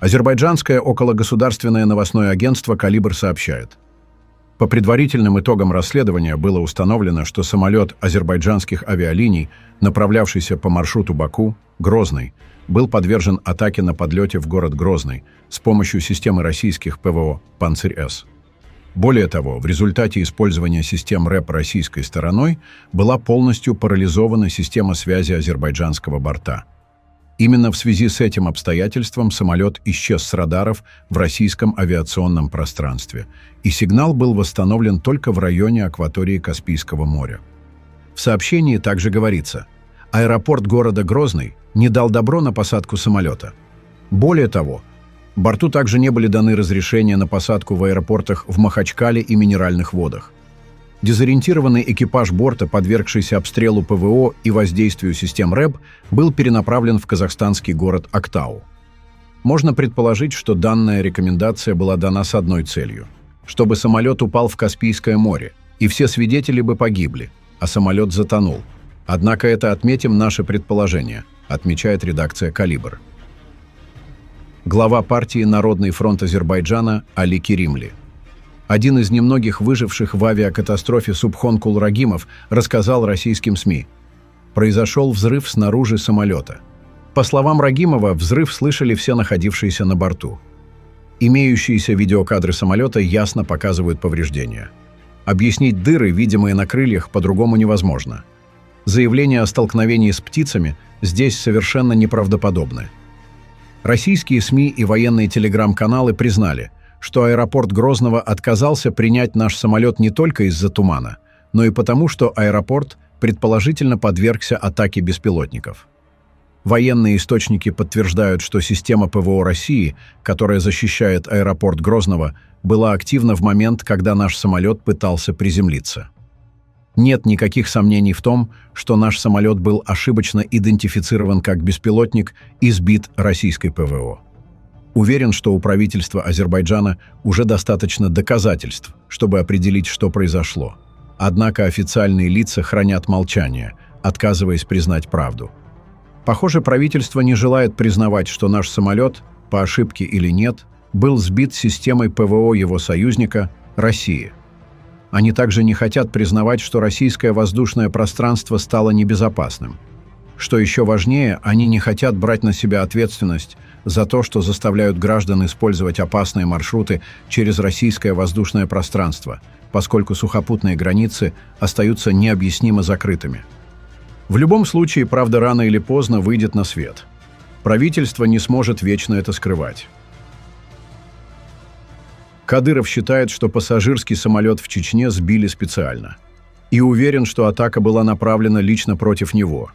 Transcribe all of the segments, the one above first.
Азербайджанское окологосударственное новостное агентство «Калибр» сообщает. По предварительным итогам расследования было установлено, что самолет азербайджанских авиалиний, направлявшийся по маршруту Баку-Грозный, был подвержен атаке на подлете в город Грозный с помощью системы российских ПВО «Панцирь-С». Более того, в результате использования систем РЭП российской стороной была полностью парализована система связи азербайджанского борта. Именно в связи с этим обстоятельством самолет исчез с радаров в российском авиационном пространстве, и сигнал был восстановлен только в районе акватории Каспийского моря. В сообщении также говорится, аэропорт города Грозный не дал добро на посадку самолета. Более того, борту также не были даны разрешения на посадку в аэропортах в Махачкале и Минеральных водах. Дезориентированный экипаж борта, подвергшийся обстрелу ПВО и воздействию систем РЭБ, был перенаправлен в казахстанский город Актау. Можно предположить, что данная рекомендация была дана с одной целью – чтобы самолет упал в Каспийское море, и все свидетели бы погибли, а самолет затонул. Однако это, отметим, наше предположение, отмечает редакция «Калибр». Глава партии «Народный фронт Азербайджана» Али Керимли. Один из немногих выживших в авиакатастрофе Субхон Кулрагимов рассказал российским СМИ. Произошел взрыв снаружи самолета. По словам Рагимова, взрыв слышали все находившиеся на борту. Имеющиеся видеокадры самолета ясно показывают повреждения. Объяснить дыры, видимые на крыльях, по-другому невозможно. Заявления о столкновении с птицами здесь совершенно неправдоподобны. Российские СМИ и военные телеграм-каналы признали, что аэропорт Грозного отказался принять наш самолет не только из-за тумана, но и потому, что аэропорт предположительно подвергся атаке беспилотников. Военные источники подтверждают, что система ПВО России, которая защищает аэропорт Грозного, была активна в момент, когда наш самолет пытался приземлиться. Нет никаких сомнений в том, что наш самолет был ошибочно идентифицирован как беспилотник и сбит российской ПВО. Уверен, что у правительства Азербайджана уже достаточно доказательств, чтобы определить, что произошло. Однако официальные лица хранят молчание, отказываясь признать правду. Похоже, правительство не желает признавать, что наш самолет, по ошибке или нет, был сбит системой ПВО его союзника России. Они также не хотят признавать, что российское воздушное пространство стало небезопасным. Что еще важнее, они не хотят брать на себя ответственность за то, что заставляют граждан использовать опасные маршруты через российское воздушное пространство, поскольку сухопутные границы остаются необъяснимо закрытыми. В любом случае, правда рано или поздно выйдет на свет. Правительство не сможет вечно это скрывать. Кадыров считает, что пассажирский самолет в Чечне сбили специально. И уверен, что атака была направлена лично против него.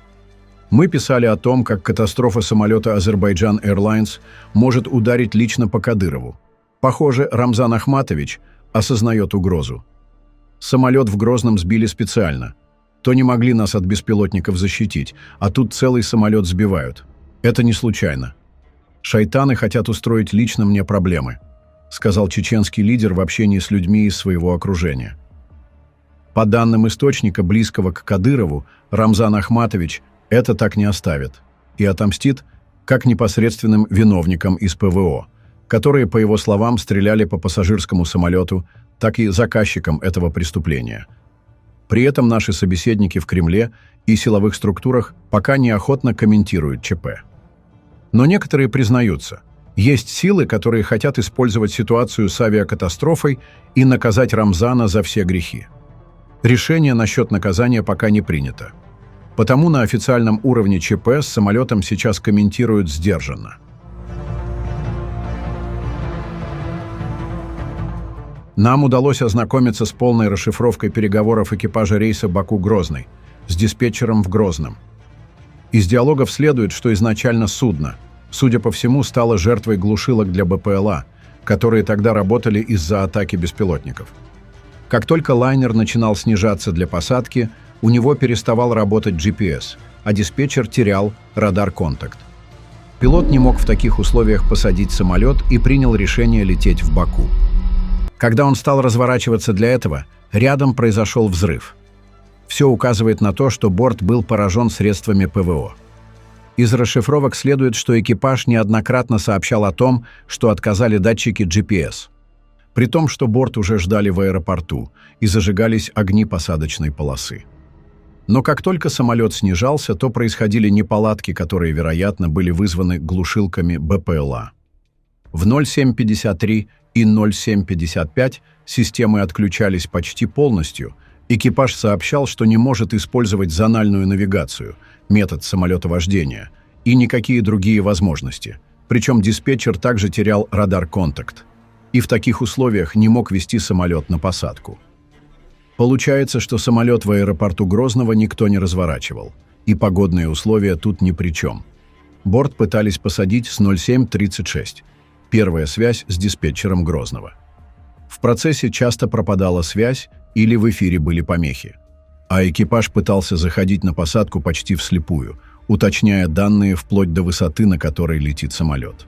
Мы писали о том, как катастрофа самолета Азербайджан Airlines может ударить лично по Кадырову. Похоже, Рамзан Ахматович осознает угрозу. Самолет в Грозном сбили специально. То не могли нас от беспилотников защитить, а тут целый самолет сбивают. Это не случайно. Шайтаны хотят устроить лично мне проблемы, сказал чеченский лидер в общении с людьми из своего окружения. По данным источника, близкого к Кадырову, Рамзан Ахматович это так не оставит и отомстит как непосредственным виновникам из ПВО, которые, по его словам, стреляли по пассажирскому самолету, так и заказчикам этого преступления. При этом наши собеседники в Кремле и силовых структурах пока неохотно комментируют ЧП. Но некоторые признаются, есть силы, которые хотят использовать ситуацию с авиакатастрофой и наказать Рамзана за все грехи. Решение насчет наказания пока не принято. Потому на официальном уровне ЧП с самолетом сейчас комментируют сдержанно. Нам удалось ознакомиться с полной расшифровкой переговоров экипажа рейса Баку-Грозный с диспетчером в Грозном. Из диалогов следует, что изначально судно, судя по всему, стало жертвой глушилок для БПЛА, которые тогда работали из-за атаки беспилотников. Как только лайнер начинал снижаться для посадки, у него переставал работать GPS, а диспетчер терял радар-контакт. Пилот не мог в таких условиях посадить самолет и принял решение лететь в Баку. Когда он стал разворачиваться для этого, рядом произошел взрыв. Все указывает на то, что борт был поражен средствами ПВО. Из расшифровок следует, что экипаж неоднократно сообщал о том, что отказали датчики GPS, при том, что борт уже ждали в аэропорту и зажигались огни посадочной полосы. Но как только самолет снижался, то происходили неполадки, которые, вероятно, были вызваны глушилками БПЛА. В 07:53 и 07:55 системы отключались почти полностью. Экипаж сообщал, что не может использовать зональную навигацию, метод самолетовождения, и никакие другие возможности. Причем диспетчер также терял радар-контакт и в таких условиях не мог вести самолет на посадку. Получается, что самолет в аэропорту Грозного никто не разворачивал, и погодные условия тут ни при чем. Борт пытались посадить с 07:36. Первая связь с диспетчером Грозного. В процессе часто пропадала связь или в эфире были помехи. А экипаж пытался заходить на посадку почти вслепую, уточняя данные вплоть до высоты, на которой летит самолет.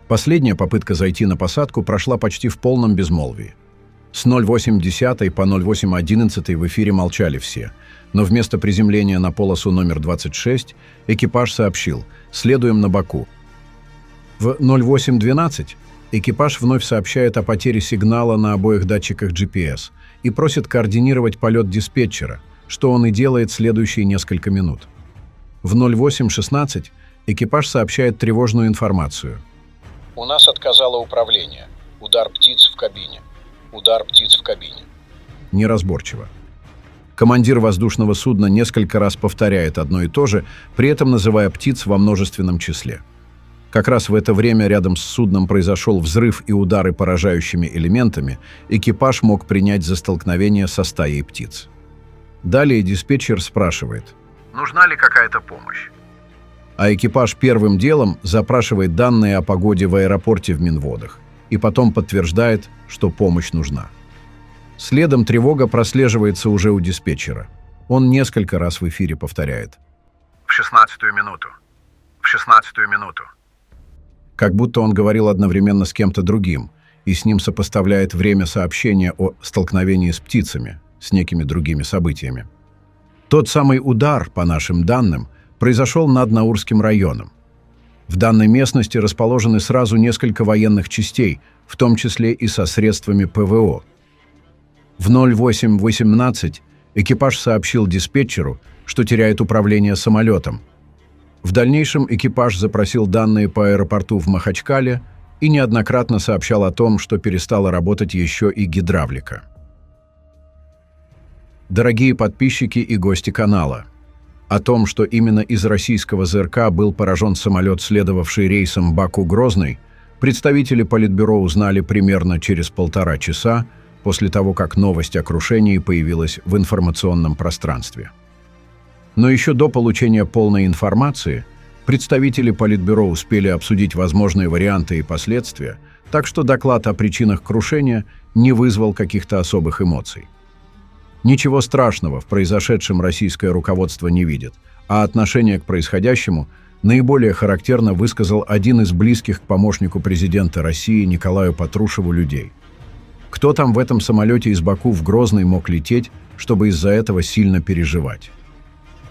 Последняя попытка зайти на посадку прошла почти в полном безмолвии. С 08:10 по 08:11 в эфире молчали все, но вместо приземления на полосу номер 26 экипаж сообщил «Следуем на Баку». В 08:12 экипаж вновь сообщает о потере сигнала на обоих датчиках GPS и просит координировать полет диспетчера, что он и делает следующие несколько минут. В 08:16 экипаж сообщает тревожную информацию. «У нас отказало управление. Удар птиц в кабине. Удар птиц в кабине». Неразборчиво. Командир воздушного судна несколько раз повторяет одно и то же, при этом называя птиц во множественном числе. Как раз в это время рядом с судном произошел взрыв и удары поражающими элементами, экипаж мог принять за столкновение со стаей птиц. Далее диспетчер спрашивает, нужна ли какая-то помощь. А экипаж первым делом запрашивает данные о погоде в аэропорте в Минводах и потом подтверждает, что помощь нужна. Следом тревога прослеживается уже у диспетчера. Он несколько раз в эфире повторяет. В 16-ю минуту. В 16-ю минуту. Как будто он говорил одновременно с кем-то другим, и с ним сопоставляет время сообщения о столкновении с птицами, с некими другими событиями. Тот самый удар, по нашим данным, произошел над Наурским районом. В данной местности расположены сразу несколько военных частей, в том числе и со средствами ПВО. В 08:18 экипаж сообщил диспетчеру, что теряет управление самолетом. В дальнейшем экипаж запросил данные по аэропорту в Махачкале и неоднократно сообщал о том, что перестала работать еще и гидравлика. Дорогие подписчики и гости канала, о том, что именно из российского ЗРК был поражен самолет, следовавший рейсом Баку-Грозный, представители Политбюро узнали примерно через 1,5 часа после того, как новость о крушении появилась в информационном пространстве. Но еще до получения полной информации представители Политбюро успели обсудить возможные варианты и последствия, так что доклад о причинах крушения не вызвал каких-то особых эмоций. Ничего страшного в произошедшем российское руководство не видит, а отношение к происходящему наиболее характерно высказал один из близких к помощнику президента России Николаю Патрушеву людей. Кто там в этом самолете из Баку в Грозный мог лететь, чтобы из-за этого сильно переживать?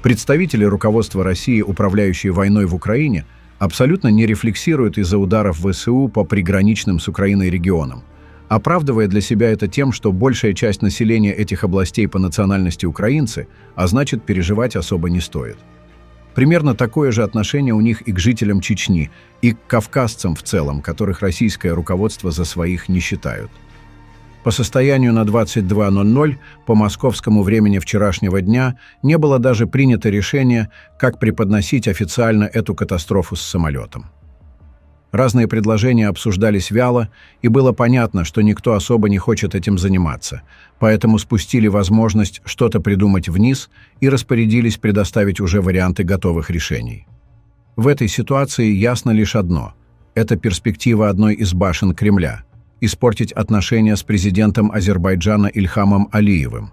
Представители руководства России, управляющие войной в Украине, абсолютно не рефлексируют из-за ударов ВСУ по приграничным с Украиной регионам, оправдывая для себя это тем, что большая часть населения этих областей по национальности украинцы, а значит, переживать особо не стоит. Примерно такое же отношение у них и к жителям Чечни, и к кавказцам в целом, которых российское руководство за своих не считают. По состоянию на 22:00 по московскому времени вчерашнего дня не было даже принято решение, как преподносить официально эту катастрофу с самолетом. Разные предложения обсуждались вяло, и было понятно, что никто особо не хочет этим заниматься, поэтому спустили возможность что-то придумать вниз и распорядились предоставить уже варианты готовых решений. В этой ситуации ясно лишь одно – это перспектива одной из башен Кремля – испортить отношения с президентом Азербайджана Ильхамом Алиевым.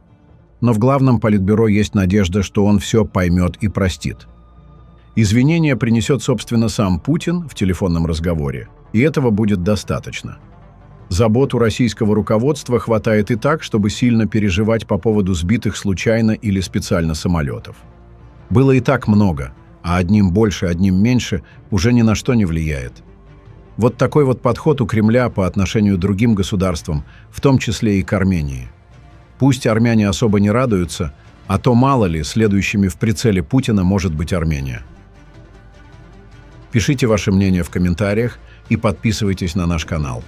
Но в главном Политбюро есть надежда, что он все поймет и простит. Извинения принесет, собственно, сам Путин в телефонном разговоре, и этого будет достаточно. Заботу российского руководства хватает и так, чтобы сильно переживать по поводу сбитых случайно или специально самолетов. Было и так много, а одним больше, одним меньше уже ни на что не влияет. Вот такой вот подход у Кремля по отношению к другим государствам, в том числе и к Армении. Пусть армяне особо не радуются, а то мало ли, следующими в прицеле Путина может быть Армения. Пишите ваше мнение в комментариях и подписывайтесь на наш канал.